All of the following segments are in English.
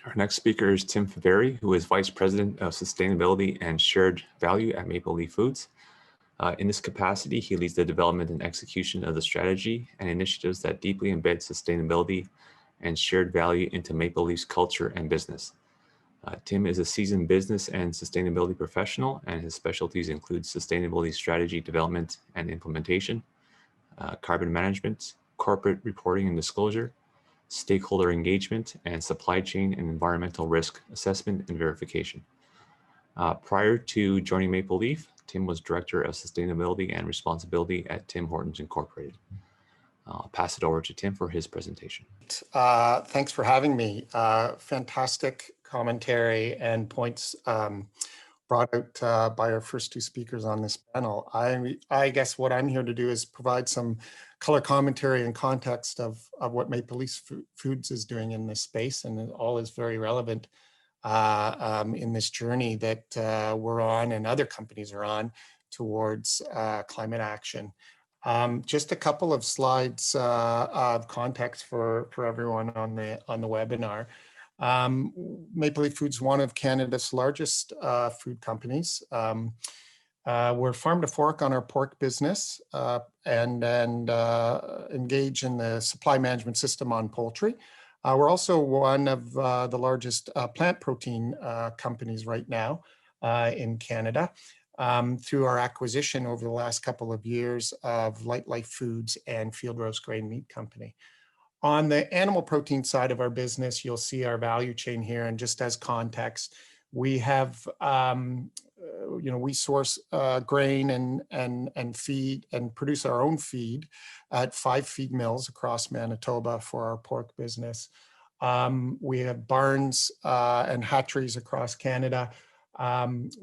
Our next speaker is Tim Faveri, who is Vice President of Sustainability and Shared Value at Maple Leaf Foods. In this capacity, he leads the development and execution of the strategy and initiatives that deeply embed sustainability and shared value into Maple Leaf's culture and business. Tim is a seasoned business and sustainability professional, and his specialties include sustainability strategy development and implementation, carbon management, corporate reporting and disclosure, stakeholder engagement, and supply chain and environmental risk assessment and verification. Prior to joining Maple Leaf, Tim was Director of Sustainability and Responsibility at Tim Hortons Incorporated. I'll pass it over to Tim for his presentation. Thanks for having me. Fantastic commentary and points brought out by our first two speakers on this panel. I guess what I'm here to do is provide some color commentary and context of what Maple Leaf Foods is doing in this space, and it all is very relevant in this journey that we're on and other companies are on towards climate action. Just a couple of slides of context for everyone on the webinar. Maple Leaf Foods is one of Canada's largest food companies. We're farm to fork on our pork business and engage in the supply management system on poultry. We're also one of the largest plant protein companies right now in Canada through our acquisition over the last couple of years of Light Life Foods and Field Roast Grain Meat Company. On the animal protein side of our business, you'll see our value chain here. And just as context, we have, we source grain and feed and produce our own feed at 5 feed mills across Manitoba for our pork business. We have barns and hatcheries across Canada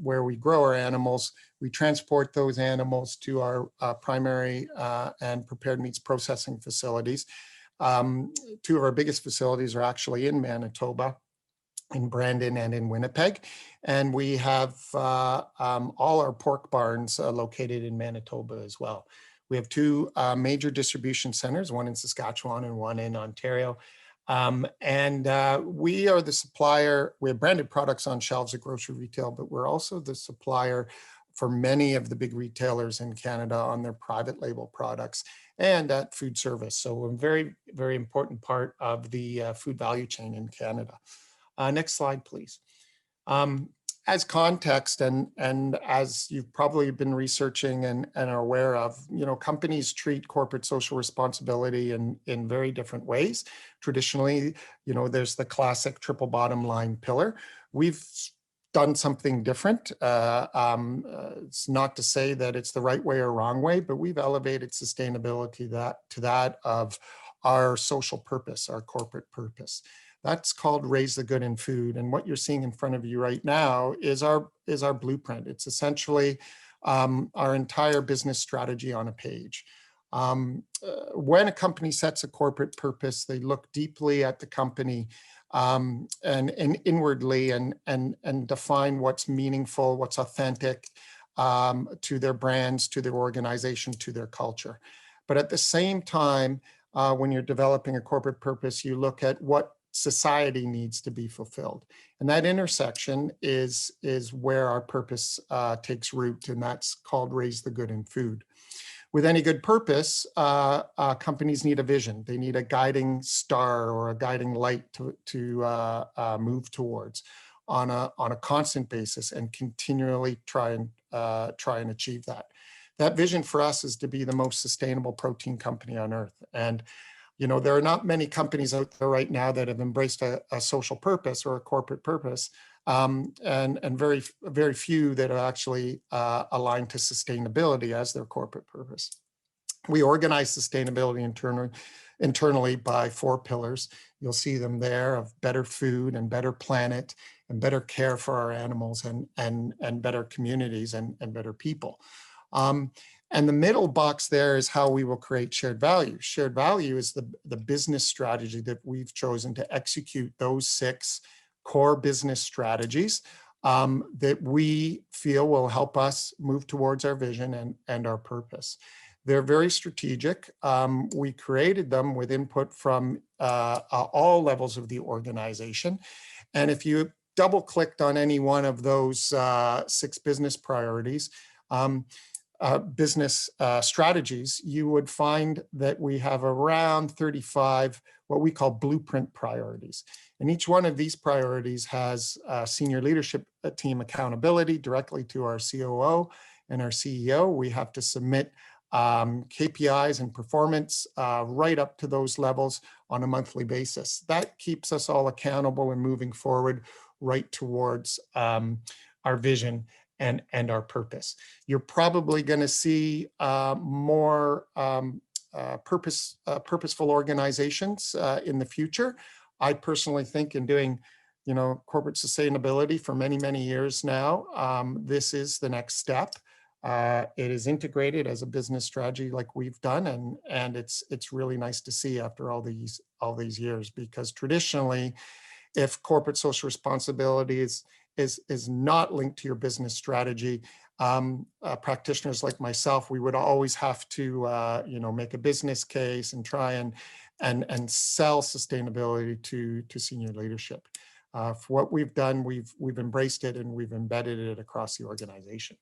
where we grow our animals. We transport those animals to our primary and prepared meats processing facilities. 2 of our biggest facilities are actually in Manitoba, in Brandon and in Winnipeg. And we have all our pork barns located in Manitoba as well. We have 2 major distribution centers, one in Saskatchewan and one in Ontario. We are the supplier. We have branded products on shelves at grocery retail, but we're also the supplier for many of the big retailers in Canada on their private label products and at food service. So we're a very, very important part of the food value chain in Canada. Next slide, please. As context, and as you've probably been researching and are aware of, companies treat corporate social responsibility in very different ways. Traditionally, there's the classic triple bottom line pillar. We've done something different. It's not to say that it's the right way or wrong way, but we've elevated sustainability to that of our social purpose, our corporate purpose. That's called Raise the Good in Food. And what you're seeing in front of you right now is our blueprint. It's essentially our entire business strategy on a page. When a company sets a corporate purpose, they look deeply at the company and inwardly and define what's meaningful, what's authentic to their brands, to their organization, to their culture. But at the same time, when you're developing a corporate purpose, you look at what society needs to be fulfilled. And that intersection is where our purpose takes root, and that's called Raise the Good in Food. With any good purpose, companies need a vision. They need a guiding star or a guiding light to move towards on a constant basis and continually try and achieve that. That vision for us is to be the most sustainable protein company on earth. And there are not many companies out there right now that have embraced a social purpose or a corporate purpose, and very, very few that are actually aligned to sustainability as their corporate purpose. We organize sustainability internally by 4 pillars. You'll see them there of better food and better planet and better care for our animals and better communities and better people. And the middle box there is how we will create shared value. Shared value is the business strategy that we've chosen to execute those 6 core business strategies that we feel will help us move towards our vision and our purpose. They're very strategic. We created them with input from all levels of the organization. And if you double clicked on any one of those 6 business priorities, business strategies, you would find that we have around 35 what we call blueprint priorities. And each one of these priorities has senior leadership team accountability directly to our COO and our CEO. We have to submit KPIs and performance right up to those levels on a monthly basis. That keeps us all accountable and moving forward right towards our vision and our purpose. You're probably going to see more purposeful organizations in the future. I personally think, in doing, corporate sustainability for many, many years now, this is the next step. It is integrated as a business strategy like we've done, and it's really nice to see after all these years, because traditionally, if corporate social responsibility is not linked to your business strategy, practitioners like myself, we would always have to make a business case and try and sell sustainability to senior leadership. For what we've done, we've embraced it and we've embedded it across the organization.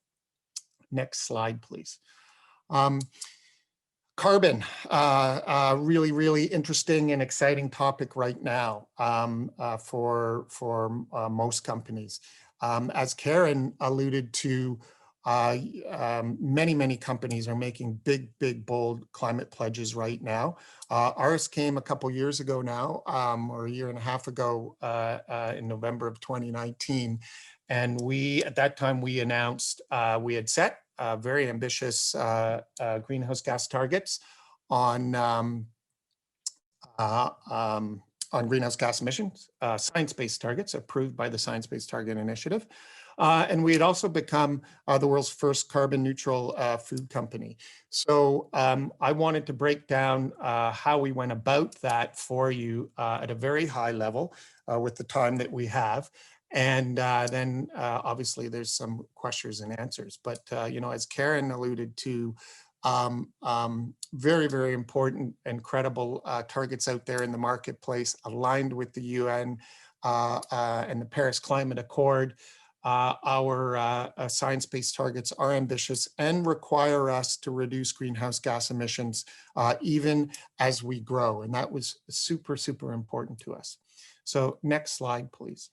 Next slide, please. Carbon, really, really interesting and exciting topic right now for most companies. As Karen alluded to, many companies are making big, bold climate pledges right now. Ours came a couple years ago now, or a year and a half ago, in November of 2019. And at that time, we announced we had set very ambitious greenhouse gas targets on greenhouse gas emissions, science-based targets approved by the Science Based Target Initiative. And we had also become the world's first carbon neutral food company. So I wanted to break down how we went about that for you at a very high level with the time that we have. And then obviously there's some questions and answers. But, as Karen alluded to, very, very important and credible targets out there in the marketplace, aligned with the UN and the Paris Climate Accord. Our science-based targets are ambitious and require us to reduce greenhouse gas emissions even as we grow. And that was super, super important to us. So next slide, please.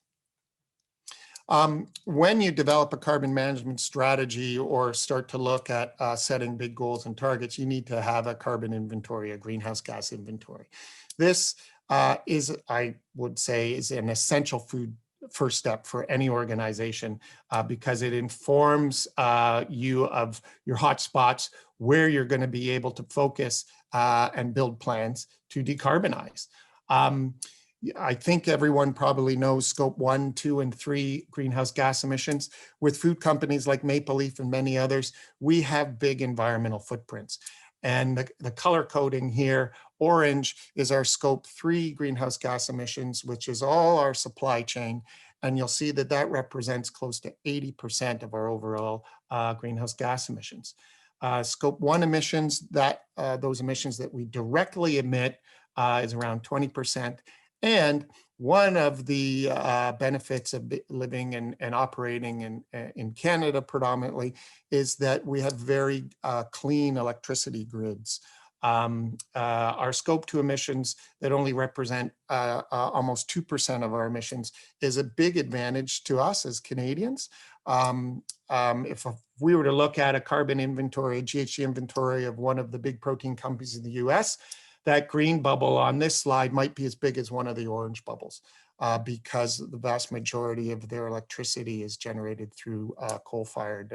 When you develop a carbon management strategy or start to look at setting big goals and targets, you need to have a carbon inventory, a greenhouse gas inventory. This is, I would say, is an essential first step for any organization because it informs you of your hot spots, where you're going to be able to focus and build plans to decarbonize. I think everyone probably knows scope 1, 2, and 3 greenhouse gas emissions. With food companies like Maple Leaf and many others, we have big environmental footprints. And the color coding here, orange, is our scope 3 greenhouse gas emissions, which is all our supply chain. And you'll see that that represents close to 80% of our overall greenhouse gas emissions. Scope 1 emissions, those emissions that we directly emit, is around 20%. And one of the benefits of living and operating in Canada predominantly is that we have very clean electricity grids. Our scope 2 emissions that only represent almost 2% of our emissions is a big advantage to us as Canadians. If we were to look at a carbon inventory, a GHG inventory of one of the big protein companies in the US, that green bubble on this slide might be as big as one of the orange bubbles because the vast majority of their electricity is generated through coal-fired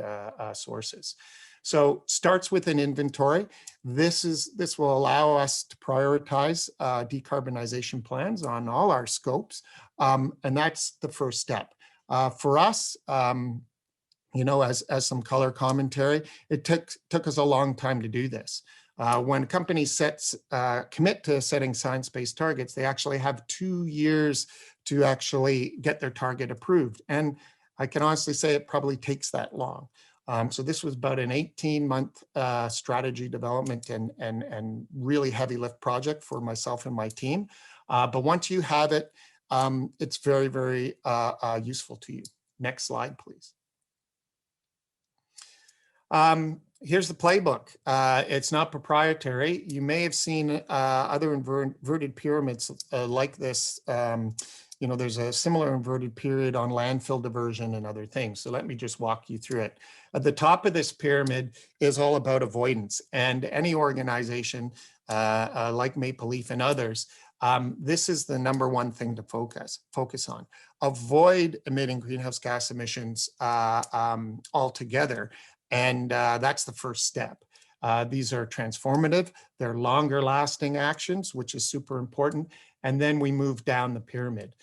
sources. So starts with an inventory. This will allow us to prioritize decarbonization plans on all our scopes, and that's the first step. For us, as some color commentary, it took us a long time to do this. When companies commit to setting science-based targets, they actually have 2 years to actually get their target approved. And I can honestly say it probably takes that long. So this was about an 18-month strategy development and really heavy lift project for myself and my team. But once you have it, it's very, very useful to you. Next slide, please. Here's the playbook. It's not proprietary. You may have seen other inverted pyramids like this. There's a similar inverted pyramid on landfill diversion and other things. So let me just walk you through it. At the top of this pyramid is all about avoidance. And any organization like Maple Leaf and others, this is the #1 thing to focus on. Avoid emitting greenhouse gas emissions altogether. And that's the first step. These are transformative. They're longer lasting actions, which is super important. And then we move down the pyramid.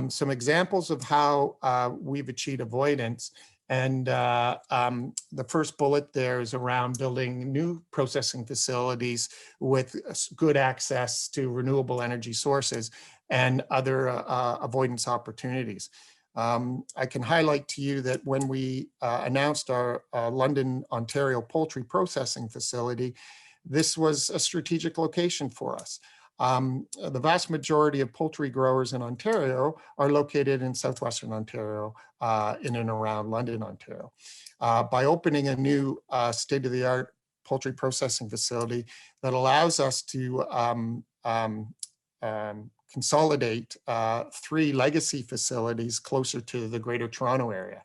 Some examples of how we've achieved avoidance. And the first bullet there is around building new processing facilities with good access to renewable energy sources and other avoidance opportunities. I can highlight to you that when we announced our London, Ontario poultry processing facility, this was a strategic location for us. The vast majority of poultry growers in Ontario are located in southwestern Ontario, in and around London, Ontario. By opening a new state-of-the-art poultry processing facility that allows us to consolidate 3 legacy facilities closer to the Greater Toronto area.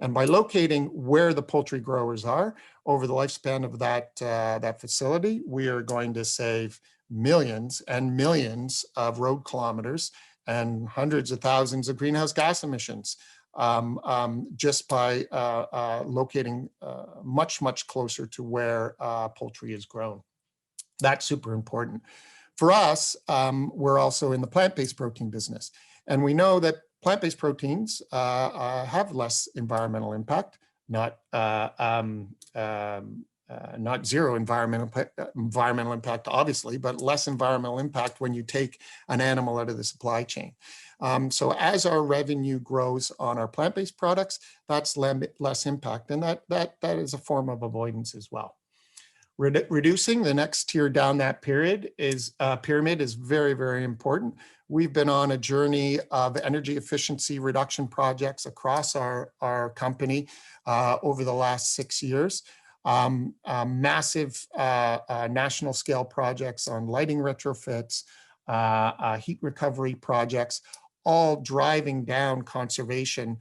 And by locating where the poultry growers are over the lifespan of that facility, we are going to save millions and millions of road kilometers and hundreds of thousands of greenhouse gas emissions just by locating much, much closer to where poultry is grown. That's super important. For us, we're also in the plant-based protein business. And we know that plant-based proteins have less environmental impact, not zero environmental impact, obviously, but less environmental impact when you take an animal out of the supply chain. So as our revenue grows on our plant-based products, that's less impact. And that is a form of avoidance as well. Reducing the next tier down that pyramid is very, very important. We've been on a journey of energy efficiency reduction projects across our company over the last 6 years. Massive national scale projects on lighting retrofits, heat recovery projects, all driving down conservation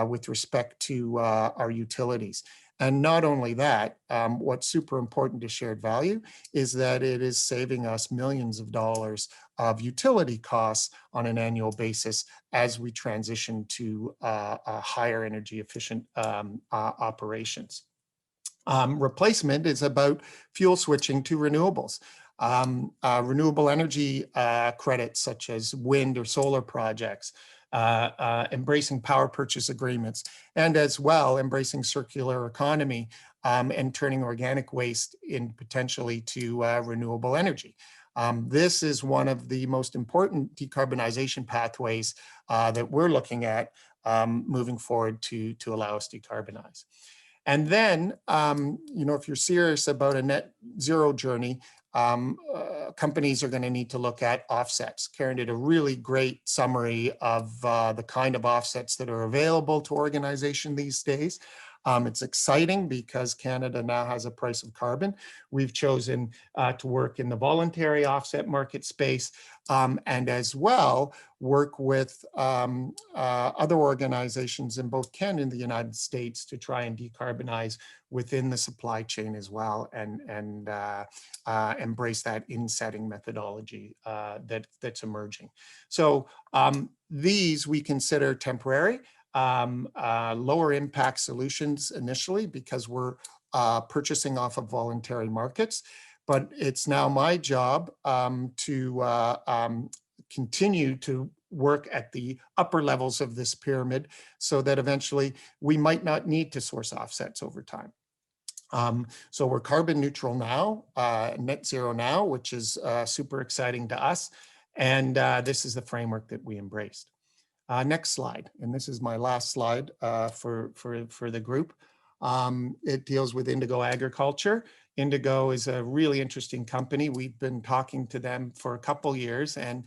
with respect to our utilities. And not only that, what's super important to shared value is that it is saving us millions of dollars of utility costs on an annual basis as we transition to higher energy efficient operations. Replacement is about fuel switching to renewables. Renewable energy credits such as wind or solar projects, embracing power purchase agreements, and as well embracing circular economy and turning organic waste in potentially to renewable energy. This is one of the most important decarbonization pathways that we're looking at moving forward to allow us to decarbonize. And then, if you're serious about a net zero journey, companies are going to need to look at offsets. Karen did a really great summary of the kind of offsets that are available to organizations these days. It's exciting because Canada now has a price of carbon. We've chosen to work in the voluntary offset market space and as well work with other organizations in both Canada and the United States to try and decarbonize within the supply chain as well and embrace that in-setting methodology that's emerging. So these we consider temporary. Lower impact solutions initially because we're purchasing off of voluntary markets. But it's now my job to continue to work at the upper levels of this pyramid so that eventually we might not need to source offsets over time. So we're carbon neutral now, net zero now, which is super exciting to us. And this is the framework that we embraced. Next slide, and this is my last slide for the group. It deals with Indigo Agriculture. Indigo is a really interesting company. We've been talking to them for a couple years, and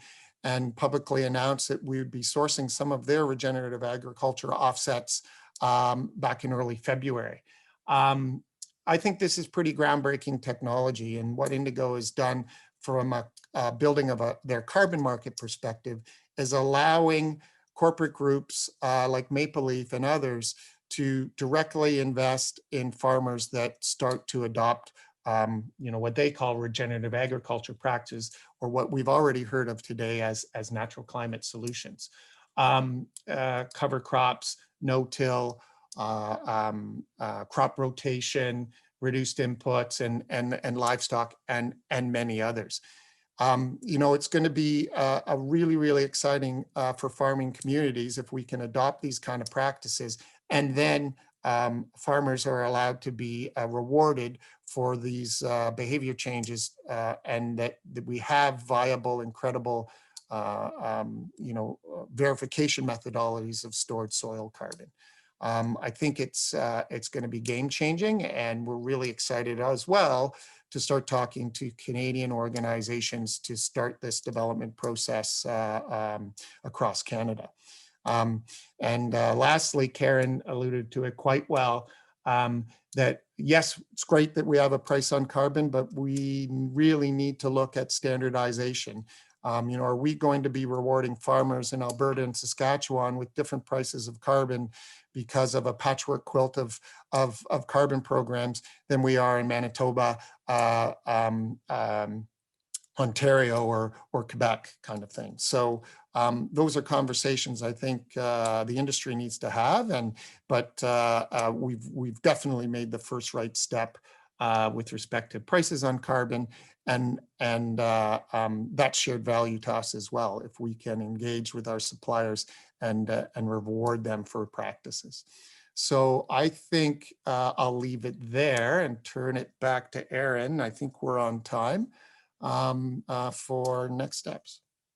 and publicly announced that we would be sourcing some of their regenerative agriculture offsets back in early February. I think this is pretty groundbreaking technology, and what Indigo has done from a building of their carbon market perspective is allowing corporate groups like Maple Leaf and others to directly invest in farmers that start to adopt what they call regenerative agriculture practices, or what we've already heard of today as natural climate solutions. Cover crops, no-till, crop rotation, reduced inputs, and livestock, and many others. It's going to be a really, really exciting for farming communities if we can adopt these kind of practices, and then farmers are allowed to be rewarded for these behavior changes, and that we have viable and credible verification methodologies of stored soil carbon. I think it's going to be game changing, and we're really excited as well to start talking to Canadian organizations to start this development process across Canada. Lastly, Karen alluded to it quite well, that yes, it's great that we have a price on carbon, but we really need to look at standardization. Are we going to be rewarding farmers in Alberta and Saskatchewan with different prices of carbon because of a patchwork quilt of carbon programs than we are in Manitoba, Ontario, or Quebec kind of thing? So those are conversations I think the industry needs to have, but we've definitely made the first right step with respect to prices on carbon, and that shared value to us as well, if we can engage with our suppliers and reward them for practices. So I think I'll leave it there and turn it back to Aaron. I think we're on time for next steps.